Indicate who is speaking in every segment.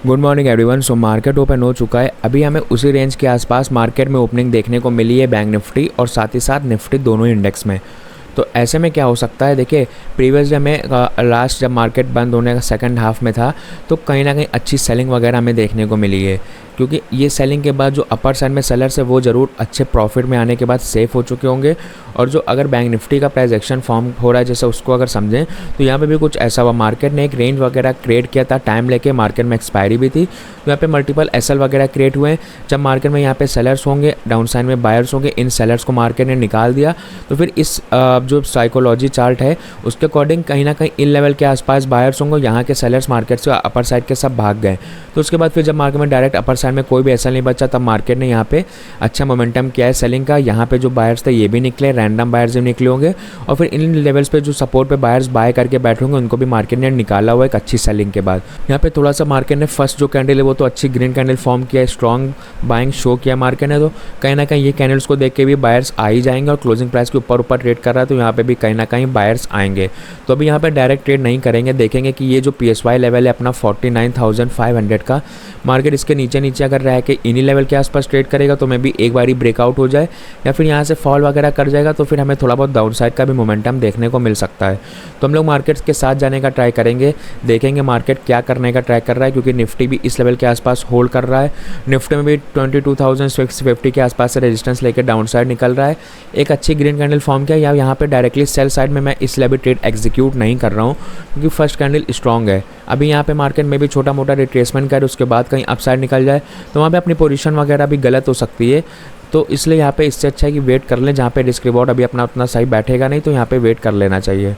Speaker 1: Good morning everyone. So market open हो चुका है। अभी हमें उसी रेंज के आसपास मार्केट में ओपनिंग देखने को मिली है, बैंक निफ्टी और साथ ही साथ निफ्टी दोनों इंडेक्स में। तो ऐसे में क्या हो सकता है, देखिए प्रीवियस डे में लास्ट जब मार्केट बंद होने का सेकंड हाफ में था तो कहीं ना कहीं अच्छी सेलिंग वगैरह हमें देखने को मिली है, क्योंकि ये सेलिंग के बाद जो अपर साइड में सेलर्स है वो ज़रूर अच्छे प्रॉफिट में आने के बाद सेफ हो चुके होंगे। और जो अगर बैंक निफ्टी का प्राइस एक्शन फॉर्म हो रहा है जैसे उसको अगर समझें तो यहाँ पे भी कुछ ऐसा हुआ, मार्केट ने एक रेंज वगैरह क्रिएट किया था, टाइम लेके मार्केट में एक्सपायरी भी थी, तो यहाँ पे मल्टीपल एसएल वगैरह क्रिएट हुए हैं। जब मार्केट में यहाँ पे सेलर्स होंगे, डाउन साइड में बायर्स होंगे, इन सेलर्स को मार्केट ने निकाल दिया। तो फिर इस जो साइकोलॉजी चार्ट है उसके अकॉर्डिंग कहीं ना कहीं इन लेवल के आसपास बायर्स होंगे, यहाँ के सेलर्स मार्केट से अपर साइड के सब भाग गए। तो उसके बाद फिर जब मार्केट में डायरेक्ट अपर साइड में कोई भी एसएल नहीं बचा तब मार्केट ने यहाँ पे अच्छा मोमेंटम किया है सेलिंग का। यहाँ पे जो बायर्स थे ये भी निकले, रैंडम बायर्स भी निकले होंगे, और फिर इन लेवल्स पे जो सपोर्ट पे बायर्स बाय करके बैठे होंगे उनको भी मार्केट ने निकाला हुआ एक अच्छी सेलिंग के बाद। यहाँ पे थोड़ा सा मार्केट ने फर्स्ट जो कैंडल है वो तो अच्छी ग्रीन कैंडल फॉर्म किया, स्ट्रॉन्ग बाइंग शो किया मार्केट ने। तो कहीं ना कहीं ये कैंडल्स को देख के भी बायर्स आ ही जाएंगे, और क्लोजिंग प्राइस के ऊपर ऊपर ट्रेड कर रहा है तो यहाँ पे भी कहीं ना कहीं बायर्स आएंगे। तो अभी यहाँ पे डायरेक्ट ट्रेड नहीं करेंगे, देखेंगे कि ये जो PSY लेवल है अपना 49,500 का, मार्केट इसके नीचे नीचे अगर रह के इन्हीं लेवल के आसपास ट्रेड करेगा तो मैं भी एक बारी ब्रेकआउट हो जाए या फिर यहाँ से फॉल वगैरह कर जाएगा तो फिर हमें थोड़ा बहुत डाउन साइड का भी मोमेंटम देखने को मिल सकता है। तो हम लोग मार्केट के साथ जाने का ट्राई करेंगे, देखेंगे मार्केट क्या करने का ट्राई कर रहा है, क्योंकि निफ्टी भी इस लेवल के आसपास होल्ड कर रहा है। निफ्टी में भी 22,650 के आसपास से रेजिस्टेंस लेकर डाउन साइड निकल रहा है, एक अच्छी ग्रीन कैंडल फॉर्म किया। या यहाँ पे डायरेक्टली सेल साइड में मैं इसलिए भी ट्रेड एग्जीक्यूट नहीं कर रहा हूँ क्योंकि फर्स्ट कैंडल स्ट्रॉन्ग है। अभी यहाँ पे मार्केट में भी छोटा मोटा रिट्रेसमेंट करे उसके बाद कहीं अपसाइड निकल जाए तो वहाँ पे अपनी पोजीशन वगैरह भी गलत हो सकती है। तो इसलिए यहाँ पे इससे अच्छा है कि वेट कर लें, जहाँ पे रिस्क रिवॉर्ड अभी अपना उतना सही बैठेगा नहीं तो यहाँ पे वेट कर लेना चाहिए।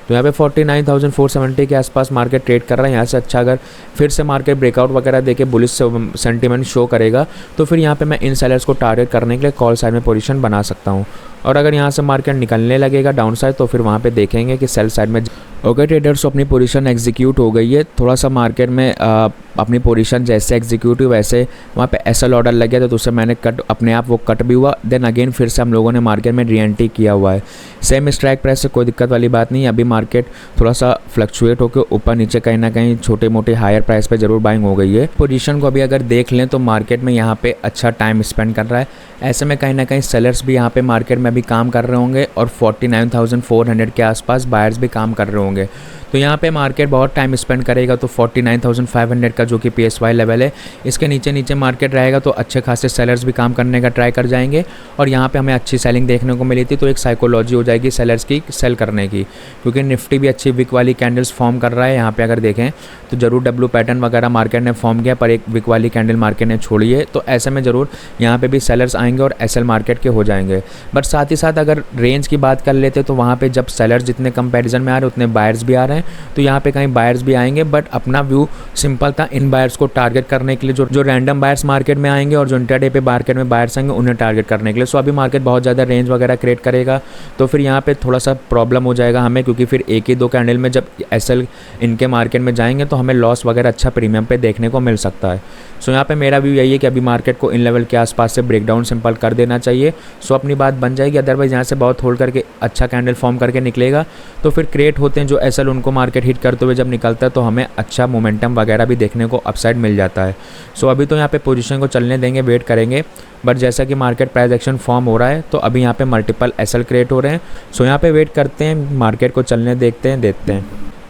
Speaker 1: तो यहाँ पे 49,470 के आसपास मार्केट ट्रेड कर रहा है। यहाँ से अच्छा अगर फिर से मार्केट ब्रेकआउट वगैरह देके बुलिश सेंटीमेंट शो करेगा तो फिर यहाँ पे मैं इन सेलर्स को टारगेट करने के लिए कॉल साइड में पोजीशन बना सकता हूँ। और अगर यहाँ से मार्केट निकलने लगेगा डाउन साइड तो फिर वहाँ पे देखेंगे कि सेल साइड में ओके ट्रेडर्स अपनी पोजीशन एग्जीक्यूट हो गई है। थोड़ा सा मार्केट में अपनी पोजीशन जैसे एग्जीक्यूट हुई वैसे वहाँ पे एसएल ऑर्डर लग गया तो उससे मैंने कट अपने आप वो कट भी हुआ। देन अगेन फिर से हम लोगों ने मार्केट में रीएंट्री किया हुआ है सेम स्ट्राइक प्राइस से, कोई दिक्कत वाली बात नहीं। अभी मार्केट थोड़ा सा फ्लक्चुएट होकर ऊपर नीचे कहीं ना कहीं छोटे मोटे हायर प्राइस पे जरूर बाइंग हो गई है। पोजीशन को अभी अगर देख लें तो मार्केट में यहाँ पे अच्छा टाइम स्पेंड कर रहा है, ऐसे में कहीं ना कहीं सेलर्स भी यहाँ पे मार्केट में अभी काम कर रहे होंगे और 49,400 के आसपास बायर्स भी काम कर रहे होंगे। तो यहाँ पे मार्केट बहुत टाइम स्पेंड करेगा तो 49,500 का जो कि PSY लेवल है इसके नीचे नीचे मार्केट रहेगा तो अच्छे खासे सेलर्स भी काम करने का ट्राई कर जाएंगे। और यहाँ पे हमें अच्छी सेलिंग देखने को मिली थी तो एक साइकोलॉजी हो जाएगी सेलर्स की सेल करने की, क्योंकि निफ्टी भी अच्छी विक वाली कैंडल्स फॉर्म कर रहा है। यहाँ पे अगर देखें तो ज़रूर डब्ल्यू पैटर्न वगैरह मार्केट ने फॉर्म किया पर एक विक वाली कैंडल मार्केट ने छोड़ी है, तो ऐसे में ज़रूर यहाँ पे भी सेलर्स आएंगे और एसएल मार्केट के हो जाएंगे। बट साथ ही साथ अगर रेंज की बात कर लेते तो वहाँ पे जब सेलर्स जितने कंपैरिजन में आ रहे उतने बायर्स भी आ रहे हैं, तो यहाँ पे कहीं बायर्स भी आएंगे। बट अपना व्यू सिंपल था, इन बायर्स को टारगेट करने के लिए जो रैंडम बायर्स मार्केट में आएंगे और जो इंट्राडे पे मार्केट में बायर्स आएंगे उन्हें टारगेट करने के लिए। सो अभी मार्केट बहुत ज़्यादा रेंज वगैरह क्रिएट करेगा तो फिर यहाँ पे थोड़ा सा प्रॉब्लम हो जाएगा हमें, क्योंकि फिर एक ही दो कैंडल में जब एसएल इनके मार्केट में जाएंगे तो हमें लॉस वगैरह अच्छा प्रीमियम पे देखने को मिल सकता है। सो यहाँ पे मेरा व्यू यही है कि अभी मार्केट को इन लेवल के आसपास से ब्रेकडाउन सिंपल कर देना चाहिए। सो अपनी बात बन जाएगी। अदरवाइज यहाँ से बहुत होल्ड करके अच्छा कैंडल फॉर्म करके निकलेगा तो फिर क्रिएट होते हैं जो एसएल उनको मार्केट हिट करते हुए जब निकलता है तो हमें अच्छा मोमेंटम वगैरह भी देखने को अपसाइड मिल जाता है। सो अभी तो यहाँ पे पोजीशन को चलने देंगे, वेट करेंगे। बट जैसा कि मार्केट प्राइस एक्शन फॉर्म हो रहा है तो अभी यहाँ पे मल्टीपल एसएल क्रिएट हो रहे हैं। सो यहाँ पे वेट करते हैं, मार्केट को चलने देखते हैं।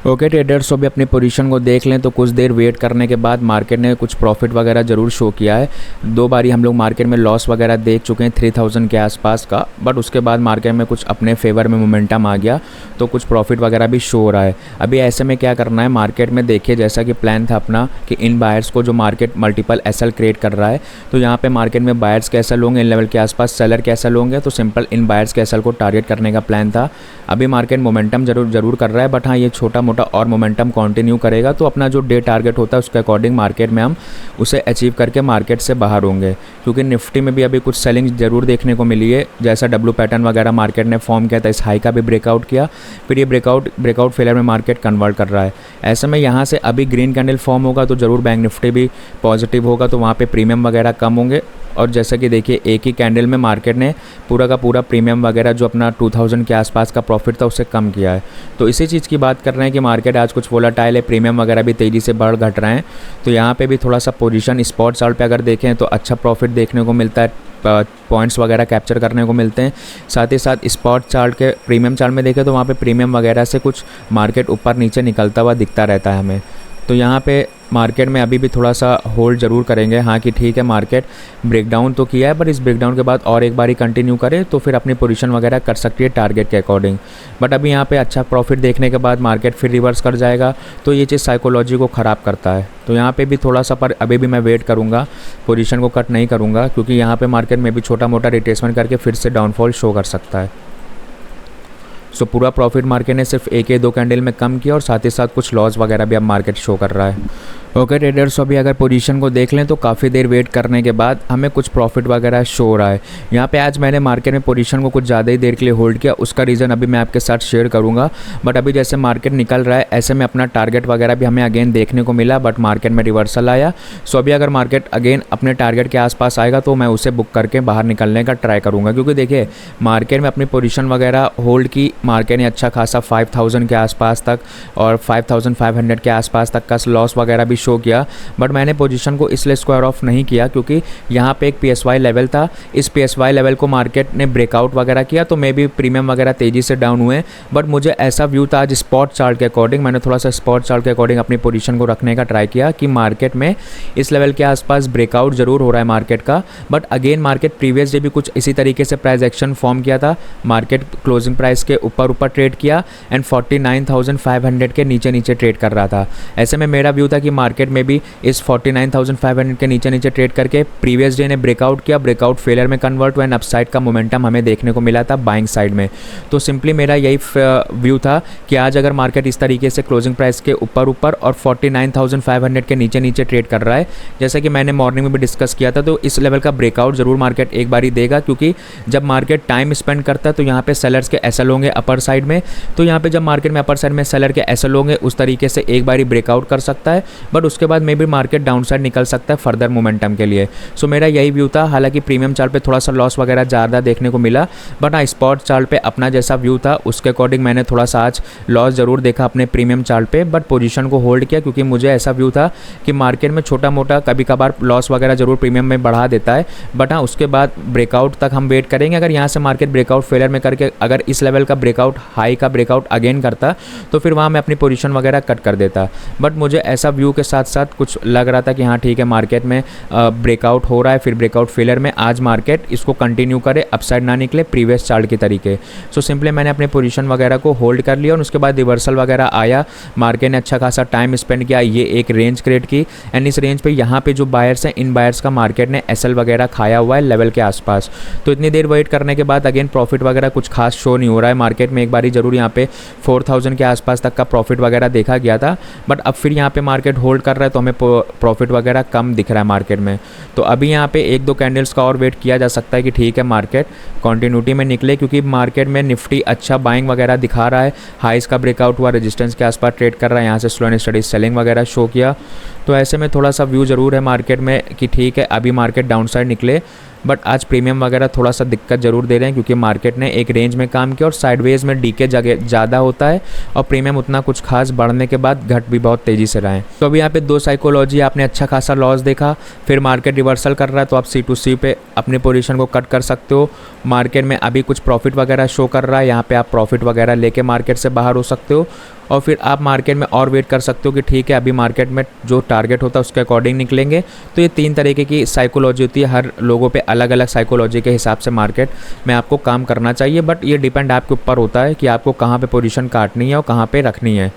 Speaker 1: ओके ट्रेडर्स अभी अपनी पोजीशन को देख लें तो कुछ देर वेट करने के बाद मार्केट ने कुछ प्रॉफिट वगैरह ज़रूर शो किया है। दो बारी हम लोग मार्केट में लॉस वगैरह देख चुके हैं 3,000 के आसपास का, बट उसके बाद मार्केट में कुछ अपने फेवर में मोमेंटम आ गया तो कुछ प्रॉफिट वगैरह भी शो हो रहा है। अभी ऐसे में क्या करना है, मार्केट में देखिए जैसा कि प्लान था अपना कि इन बायर्स को जो मार्केट मल्टीपल एसएल क्रिएट कर रहा है तो यहाँ पर मार्केट में बायर्स के एसएल होंगे, इन लेवल के आसपास सेलर के एसएल होंगे, तो सिंपल इन बायर्स के एसएल को टारगेट करने का प्लान था। अभी मार्केट मोमेंटम जरूर कर रहा है, बट हाँ ये छोटा मोटा और मोमेंटम कंटिन्यू करेगा तो अपना जो डे टारगेट होता है उसके अकॉर्डिंग मार्केट में हम उसे अचीव करके मार्केट से बाहर होंगे। क्योंकि निफ्टी में भी अभी कुछ सेलिंग जरूर देखने को मिली है, जैसा डब्ल्यू पैटर्न वगैरह मार्केट ने फॉर्म किया था, इस हाई का भी ब्रेकआउट किया, फिर ये ब्रेकआउट फेलियर में मार्केट कन्वर्ट कर रहा है। ऐसे में यहाँ से अभी ग्रीन कैंडल फॉर्म होगा तो ज़रूर बैंक निफ्टी भी पॉजिटिव होगा, तो वहाँ पे प्रीमियम वगैरह कम होंगे। और जैसा कि देखिए एक ही कैंडल में मार्केट ने पूरा का पूरा प्रीमियम वगैरह जो अपना 2000 के आसपास का प्रॉफिट था उससे कम किया है। तो इसी चीज़ की बात कर रहे हैं कि कि मार्केट आज कुछ वोलेटाइल है, प्रीमियम वगैरह भी तेज़ी से बढ़ घट रहे हैं। तो यहाँ पे भी थोड़ा सा पोजीशन स्पॉट चार्ट पे अगर देखें तो अच्छा प्रॉफिट देखने को मिलता है, पॉइंट्स वगैरह कैप्चर करने को मिलते हैं। साथ ही साथ स्पॉट चार्ट के प्रीमियम चार्ट में देखें तो वहाँ पे प्रीमियम वगैरह से कुछ मार्केट ऊपर नीचे निकलता हुआ दिखता रहता है हमें। तो यहाँ पे मार्केट में अभी भी थोड़ा सा होल्ड ज़रूर करेंगे। हाँ कि ठीक है, मार्केट ब्रेकडाउन तो किया है, पर इस ब्रेकडाउन के बाद और एक बारी कंटिन्यू करे तो फिर अपनी पोजीशन वगैरह कर सकती है टारगेट के अकॉर्डिंग। बट अभी यहाँ पे अच्छा प्रॉफिट देखने के बाद मार्केट फिर रिवर्स कर जाएगा, तो ये चीज़ साइकोलॉजी को ख़राब करता है। तो यहाँ पे भी थोड़ा सा, पर अभी भी मैं वेट करूँगा, पोजीशन को कट नहीं करूँगा, क्योंकि यहाँ पे मार्केट में भी छोटा मोटा रिट्रेसमेंट करके फिर से डाउनफॉल शो कर सकता है। सो पूरा प्रॉफिट मार्केट ने सिर्फ एक या दो कैंडल में कम किया और साथ ही साथ कुछ लॉस वगैरह भी अब मार्केट शो कर रहा है। ओके ट्रेडर्स, अभी अगर पोजीशन को देख लें तो काफ़ी देर वेट करने के बाद हमें कुछ प्रॉफिट वगैरह शो हो रहा है। यहाँ पे आज मैंने मार्केट में पोजीशन को कुछ ज़्यादा ही देर के लिए होल्ड किया, उसका रीज़न अभी मैं आपके साथ शेयर करूँगा। बट अभी जैसे मार्केट निकल रहा है ऐसे में अपना टारगेट वगैरह भी हमें अगेन देखने को मिला, बट मार्केट में रिवर्सल आया। सो अभी अगर मार्केट अगेन अपने टारगेट के आसपास आएगा तो मैं उसे बुक करके बाहर निकलने का ट्राई करूँगा, क्योंकि देखिए मार्केट में अपनी पोजीशन वगैरह होल्ड की, मार्केट ने अच्छा खासा 5000 के आसपास तक और 5500 के आसपास तक का लॉस वगैरह भी शो किया। बट मैंने पोजीशन को इसलिए स्क्वायर ऑफ नहीं किया क्योंकि यहाँ पे एक PSY लेवल था, इस PSY लेवल को मार्केट ने ब्रेकआउट वगैरह किया तो मे भी प्रीमियम वगैरह तेज़ी से डाउन हुए। बट मुझे ऐसा व्यू था आज स्पॉट चार्ट के अकॉर्डिंग, मैंने थोड़ा सा स्पॉट चार्ट के अकॉर्डिंग अपनी पोजीशन को रखने का ट्राई किया कि मार्केट में इस लेवल के आसपास ब्रेकआउट ज़रूर हो रहा है मार्केट का। But again market previous day भी कुछ इसी तरीके से प्राइस एक्शन फॉर्म किया था, मार्केट क्लोजिंग प्राइस के ऊपर ट्रेड किया एंड 49,500 के नीचे नीचे ट्रेड कर रहा था। ऐसे में मेरा व्यू था कि मार्केट में भी इस 49,500 के नीचे नीचे ट्रेड करके प्रीवियस डे ने ब्रेकआउट किया, ब्रेकआउट फेलियर में कन्वर्ट हुआ एंड अपसाइड का मोमेंटम हमें देखने को मिला था बाइंग साइड में। तो सिंपली मेरा यही व्यू था कि आज अगर मार्केट इस तरीके से क्लोजिंग प्राइस के ऊपर और 49,500 के नीचे नीचे ट्रेड कर रहा है, जैसा कि मैंने मॉर्निंग में भी डिस्कस किया था, तो इस लेवल का ब्रेकआउट ज़रूर मार्केट एक बारी देगा, क्योंकि जब मार्केट टाइम स्पेंड करता है तो यहाँ पे सेलर्स के एसएल होंगे अपर साइड में। तो यहाँ पे जब मार्केट में अपर साइड में सेलर के एसएल होंगे उस तरीके से एक बारी ब्रेकआउट कर सकता है, बट उसके बाद मे भी मार्केट डाउन साइड निकल सकता है फर्दर मोमेंटम के लिए। सो मेरा यही व्यू था। हालांकि प्रीमियम चार्ट पे थोड़ा सा लॉस वगैरह ज़्यादा देखने को मिला, बट हाँ स्पॉट चार्ट पे अपना जैसा व्यू था उसके अकॉर्डिंग मैंने थोड़ा सा आज लॉस ज़रूर देखा अपने प्रीमियम चार्ट पे, बट पोजीशन को होल्ड किया क्योंकि मुझे ऐसा व्यू था कि मार्केट में छोटा मोटा कभी कभार लॉस वगैरह ज़रूर प्रीमियम में बढ़ा देता है, बट हाँ उसके बाद ब्रेकआउट तक हम वेट करेंगे। अगर यहाँ से मार्केट ब्रेकआउट फेलियर में करके अगर इस लेवल का ब्रेकआउट हाई का ब्रेकआउट अगेन करता तो फिर वहाँ मैं अपनी पोजीशन वगैरह कट कर देता। बट मुझे ऐसा व्यू के साथ साथ कुछ लग रहा था कि हाँ ठीक है मार्केट में ब्रेकआउट हो रहा है, फिर ब्रेकआउट फेलियर में आज मार्केट इसको कंटिन्यू करे, अपसाइड ना निकले प्रीवियस चार्ट के तरीके। सो सिंपली मैंने अपने पोजीशन वगैरह को होल्ड कर लिया और उसके बाद रिवर्सल वगैरह आया, मार्केट ने अच्छा खासा टाइम स्पेंड किया, ये एक रेंज क्रिएट की एंड इस रेंज पे यहाँ पे जो बायर्स हैं इन बायर्स का मार्केट ने एसएल वगैरह खाया हुआ है लेवल के आसपास। तो इतनी देर वेट करने के बाद अगेन प्रॉफिट वगैरह कुछ खास शो नहीं हो रहा है मार्केट में। एक बारी जरूर यहाँ पे 4000 के आसपास तक का प्रॉफिट वगैरह देखा गया था, बट अब फिर यहाँ पे मार्केट होल्ड कर रहा है तो हमें प्रॉफिट वगैरह कम दिख रहा है मार्केट में। तो अभी यहाँ पे एक दो कैंडल्स का और वेट किया जा सकता है कि ठीक है मार्केट कंटिन्यूटी में निकले, क्योंकि मार्केट में निफ्टी अच्छा बाइंग वगैरह दिखा रहा है, हाइस का ब्रेकआउट हुआ, रेजिस्टेंस के आसपास ट्रेड कर रहा है, यहाँ से स्लो एंड स्टडी सेलिंग वगैरह शो किया। तो ऐसे में थोड़ा सा व्यू ज़रूर है मार्केट में कि ठीक है अभी मार्केट डाउन साइड निकले, बट आज प्रीमियम वगैरह थोड़ा सा दिक्कत ज़रूर दे रहे हैं क्योंकि मार्केट ने एक रेंज में काम किया और साइडवेज में डीके जगह ज़्यादा होता है और प्रीमियम उतना कुछ खास बढ़ने के बाद घट भी बहुत तेज़ी से रहा है। तो अभी यहाँ पे दो साइकोलॉजी, आपने अच्छा खासा लॉस देखा, फिर मार्केट रिवर्सल कर रहा है तो आप C2C पे अपने पोजीशन को कट कर सकते हो। मार्केट में अभी कुछ प्रॉफिट वगैरह शो कर रहा है, यहाँ पे आप प्रॉफिट वगैरह लेके मार्केट से बाहर हो सकते हो और फिर आप मार्केट में और वेट कर सकते हो कि ठीक है अभी मार्केट में जो टारगेट होता है उसके अकॉर्डिंग निकलेंगे। तो ये तीन तरीके की साइकोलॉजी होती है, हर लोगों पे अलग अलग साइकोलॉजी के हिसाब से मार्केट में आपको काम करना चाहिए, बट ये डिपेंड आपके ऊपर होता है कि आपको कहाँ पे पोजीशन काटनी है और कहाँ पे रखनी है।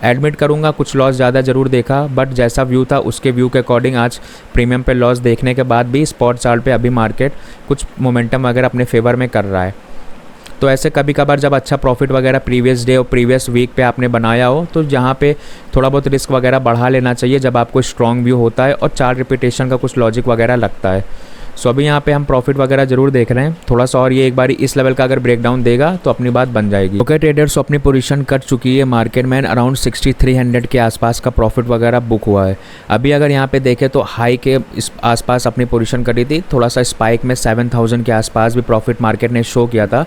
Speaker 1: एडमिट करूँगा कुछ लॉस ज़्यादा ज़रूर देखा, बट जैसा व्यू था उसके व्यू के अकॉर्डिंग आज प्रीमियम पे लॉस देखने के बाद भी स्पॉट चार्ट पे अभी मार्केट कुछ मोमेंटम वगैरह अपने फेवर में कर रहा है। तो ऐसे कभी कभार जब अच्छा प्रॉफिट वगैरह प्रीवियस डे और प्रीवियस वीक पे आपने बनाया हो तो जहाँ पे थोड़ा बहुत रिस्क वगैरह बढ़ा लेना चाहिए जब आपको स्ट्रॉन्ग व्यू होता है और चार्ट रिपीटेशन का कुछ लॉजिक वगैरह लगता है। सो अभी यहाँ पे हम प्रॉफिट वगैरह जरूर देख रहे हैं थोड़ा सा, और ये एक बार इस लेवल का अगर ब्रेकडाउन देगा तो अपनी बात बन जाएगी। ओके ट्रेडर्स, अपनी पोजीशन कट चुकी है मार्केट में, अराउंड 6300 के आसपास का प्रॉफिट वगैरह बुक हुआ है। अभी अगर यहाँ पे देखें तो हाई के इस आसपास अपनी पोजीशन करी थी, थोड़ा सा स्पाइक में 7000 के आसपास भी प्रॉफिट मार्केट ने शो किया था,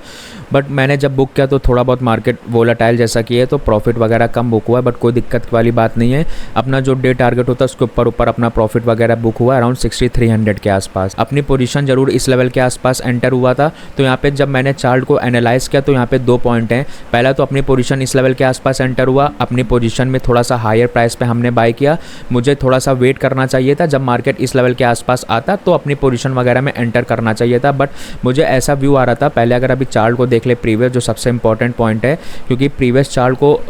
Speaker 1: बट मैंने जब बुक किया तो थोड़ा बहुत मार्केट वोलेटाइल जैसा कि है तो प्रॉफिट वगैरह कम बुक हुआ है, बट कोई दिक्कत वाली बात नहीं है। अपना जो डे टारगेट होता है उसके ऊपर अपना प्रॉफिट वगैरह बुक हुआ अराउंड 6300 के आसपास। अपनी पोजीशन जरूर इस लेवल के आसपास एंटर हुआ था। तो यहाँ पे जब मैंने चार्ट को एनालाइज किया तो यहाँ पे 2 पॉइंट हैं। पहला तो अपनी पोजीशन इस लेवल के आसपास एंटर हुआ, अपनी पोजीशन में थोड़ा सा हायर प्राइस पे हमने बाय किया। मुझे थोड़ा सा वेट करना चाहिए था, जब मार्केट इस लेवल के आसपास आता तो अपनी पोजीशन वगैरह में एंटर करना चाहिए था, बट मुझे ऐसा व्यू आ रहा था। पहले अगर अभी चार्ट को देख ले प्रीवियस, जो सबसे इंपॉर्टेंट पॉइंट है, क्योंकि प्रीवियस चार्ट को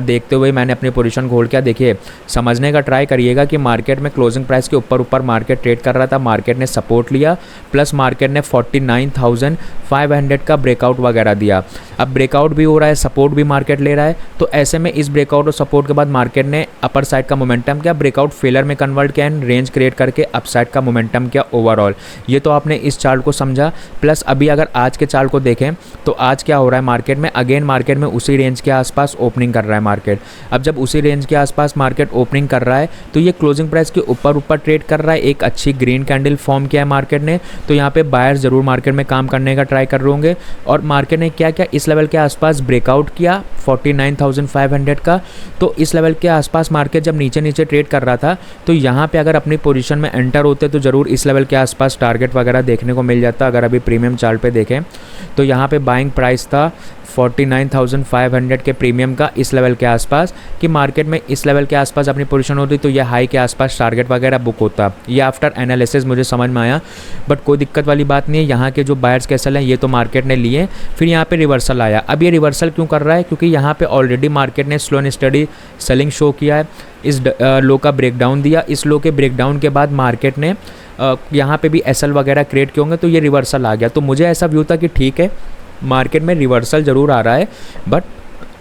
Speaker 1: देखते हुए मैंने अपनी पोजीशन को होल्ड किया। देखिए, समझने का ट्राई करिएगा कि मार्केट में क्लोजिंग प्राइस के ऊपर मार्केट ट्रेड कर रहा था, मार्केट ने सपोर्ट लिया, प्लस मार्केट ने 49,500 का ब्रेकआउट वगैरह दिया। अब ब्रेकआउट भी हो रहा है, सपोर्ट भी मार्केट ले रहा है, तो ऐसे में इस ब्रेकआउट और सपोर्ट के बाद मार्केट ने अपर साइड का मोमेंटम किया, ब्रेकआउट फेलर में कन्वर्ट किया एंड रेंज क्रिएट करके अपसाइड का मोमेंटम किया ओवरऑल। ये तो आपने इस चार्ट को समझा। प्लस अभी अगर आज के चार्ट को देखें तो आज क्या हो रहा है मार्केट में, अगेन मार्केट में उसी रेंज के आसपास ओपनिंग कर रहा है मार्केट। अब जब उसी रेंज के आसपास मार्केट ओपनिंग कर रहा है तो ये क्लोजिंग प्राइस के ऊपर ट्रेड कर रहा है। एक अच्छी ग्रीन कैंडल फॉर्म किया है मार्केट ने, तो यहाँ पे बायर्स जरूर मार्केट में काम करने का ट्राई कर रहे होंगे। और मार्केट ने क्या किया, इस लेवल के आसपास ब्रेकआउट किया 49,500 का। तो इस लेवल के आसपास मार्केट जब नीचे ट्रेड कर रहा था तो यहाँ पे अगर अपनी पोजीशन में एंटर होते तो ज़रूर इस लेवल के आसपास टारगेट वगैरह देखने को मिल जाता। अगर अभी प्रीमियम चार्ट पे देखें तो यहाँ पे बाइंग प्राइस था 49,500 के प्रीमियम का इस लेवल के आसपास, कि मार्केट में इस लेवल के आसपास अपनी पोजीशन होती तो ये हाई के आसपास टारगेट वगैरह बुक होता। ये आफ्टर एनालिसिस मुझे समझ में आया, बट कोई दिक्कत वाली बात नहीं है। यहाँ के जो बायर्स कैसल हैं ये तो मार्केट ने लिए, फिर यहाँ पे रिवर्सल आया। अब ये रिवर्सल क्यों कर रहा है, क्योंकि यहाँ पे ऑलरेडी मार्केट ने slow and study selling show किया है, इस लो का ब्रेकडाउन दिया। इस लो के ब्रेकडाउन के बाद मार्केट ने यहाँ पे भी एसएल वगैरह क्रिएट किए होंगे, तो ये रिवर्सल आ गया। तो मुझे ऐसा व्यू था कि ठीक है मार्केट में रिवर्सल ज़रूर आ रहा है, बट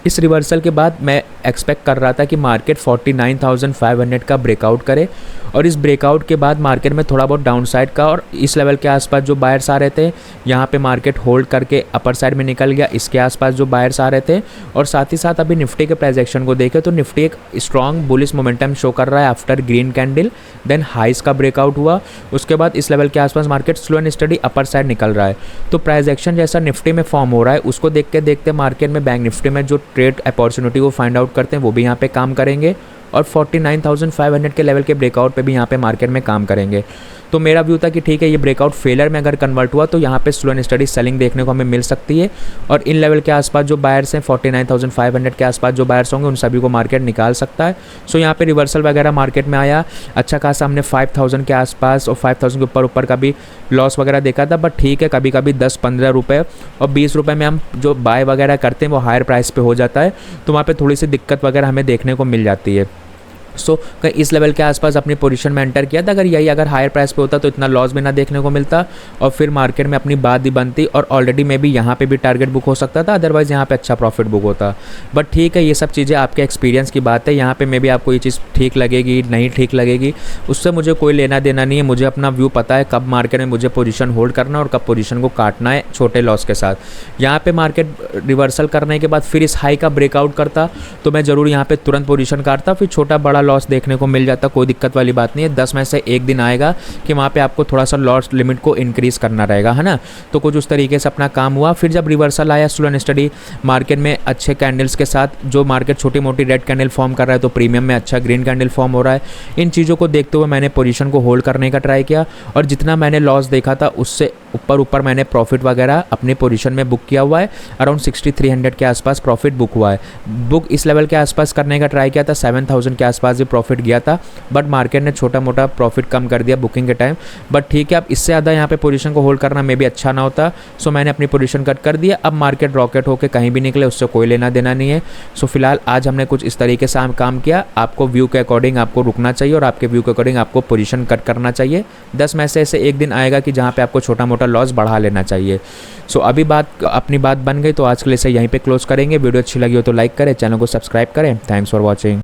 Speaker 1: इस रिवर्सल के बाद मैं एक्सपेक्ट कर रहा था कि मार्केट 49,500 का ब्रेकआउट करे, और इस ब्रेकआउट के बाद मार्केट में थोड़ा बहुत डाउन साइड का और इस लेवल के आसपास जो बायर्स आ रहे थे यहाँ पे मार्केट होल्ड करके अपर साइड में निकल गया। इसके आसपास जो बायर्स आ रहे थे, और साथ ही साथ अभी निफ्टी के प्राइस एक्शन को देखें तो निफ्टी एक स्ट्रॉन्ग बुलिश मोमेंटम शो कर रहा है आफ्टर ग्रीन कैंडल, देन हाइस का ब्रेकआउट हुआ, उसके बाद इस लेवल के आसपास market slow and study upper side निकल रहा है। तो प्राइस एक्शन जैसा निफ्टी में फॉर्म हो रहा है उसको देखते मार्केट में बैंक निफ्टी में जो ट्रेड अपॉर्चुनिटी को फाइंड आउट करते हैं वो भी यहाँ पे काम करेंगे, और 49,500 के लेवल के ब्रेकआउट पे भी यहाँ पे मार्केट में काम करेंगे। तो मेरा व्यू था कि ठीक है ये ब्रेकआउट फेलर में अगर कन्वर्ट हुआ तो यहाँ पे स्लो एंड स्टडी सेलिंग देखने को हमें मिल सकती है, और इन लेवल के आसपास जो बायर्स हैं 49,500 के आसपास जो बायर्स होंगे उन सभी को मार्केट निकाल सकता है। सो यहाँ पे रिवर्सल वगैरह मार्केट में आया, अच्छा खासा हमने 5,000 के आसपास और 5,000 के ऊपर का भी लॉस वगैरह देखा था, बट ठीक है कभी कभी 10-15 रुपये और 20 रुपये में हम जो बाय वगैरह करते हैं वो हायर प्राइस पे हो जाता है, तो वहाँ पे थोड़ी सी दिक्कत वगैरह हमें देखने को मिल जाती है। सो कहीं इस लेवल के आसपास अपनी पोजीशन में एंटर किया था, अगर हायर प्राइस पे होता तो इतना लॉस भी ना देखने को मिलता, और फिर मार्केट में अपनी बात ही बनती, और ऑलरेडी में भी यहाँ पे भी टारगेट बुक हो सकता था, अदरवाइज़ यहाँ पे अच्छा प्रॉफिट बुक होता। बट ठीक है, ये सब चीज़ें आपके एक्सपीरियंस की बात है, यहाँ पे मे भी आपको ये चीज़ ठीक लगेगी नहीं ठीक लगेगी, उससे मुझे कोई लेना देना नहीं है। मुझे अपना व्यू पता है कब मार्केट में मुझे पोजीशन होल्ड करना और कब पोजीशन को काटना है छोटे लॉस के साथ। यहाँ पे मार्केट रिवर्सल करने के बाद फिर इस हाई का ब्रेकआउट करता तो मैं ज़रूर यहाँ पे तुरंत पोजीशन काटता, फिर छोटा बड़ा लॉस देखने को मिल जाता, कोई दिक्कत वाली बात नहीं है। 10 में से एक दिन आएगा कि वहाँ पे आपको थोड़ा सा लॉस लिमिट को इंक्रीज़ करना रहेगा, है ना। तो कुछ उस तरीके से अपना काम हुआ। फिर जब रिवर्सल आया स्लो एंड स्टडी मार्केट में अच्छे कैंडल्स के साथ, जो मार्केट छोटी मोटी रेड कैंडल फॉर्म कर रहा है तो प्रीमियम में अच्छा ग्रीन कैंडल फॉर्म हो रहा है। इन चीज़ों को देखते हुए मैंने पोजीशन को होल्ड करने का ट्राई किया, और जितना मैंने लॉस देखा था उससे ऊपर मैंने प्रॉफिट वगैरह अपने पोजीशन में बुक किया हुआ है। अराउंड 6300 के आसपास प्रॉफिट बुक हुआ है। बुक इस लेवल के आसपास करने का ट्राई किया था, 7000 के आसपास भी प्रॉफिट गया था, बट मार्केट ने छोटा मोटा प्रॉफिट कम कर दिया बुकिंग के टाइम। बट ठीक है, अब इससे ज़्यादा यहाँ पे पोजीशन को होल्ड करना मे भी अच्छा ना होता, सो मैंने अपनी पोजीशन कट कर दिया। अब मार्केट रॉकेट होकर कहीं भी निकले उससे कोई लेना देना नहीं है। सो फिलहाल आज हमने कुछ इस तरीके से काम किया। आपको व्यू के अकॉर्डिंग आपको रुकना चाहिए और आपके व्यू के अकॉर्डिंग आपको पोजीशन कट करना चाहिए। 10 में से ऐसे एक दिन आएगा कि जहाँ पे आपको छोटा मोटा लॉस बढ़ा लेना चाहिए। सो अभी अपनी बात बन गई, तो आज के लिए से यहीं पे क्लोज करेंगे। वीडियो अच्छी लगी हो तो लाइक करें, चैनल को सब्सक्राइब करें। Thanks for watching.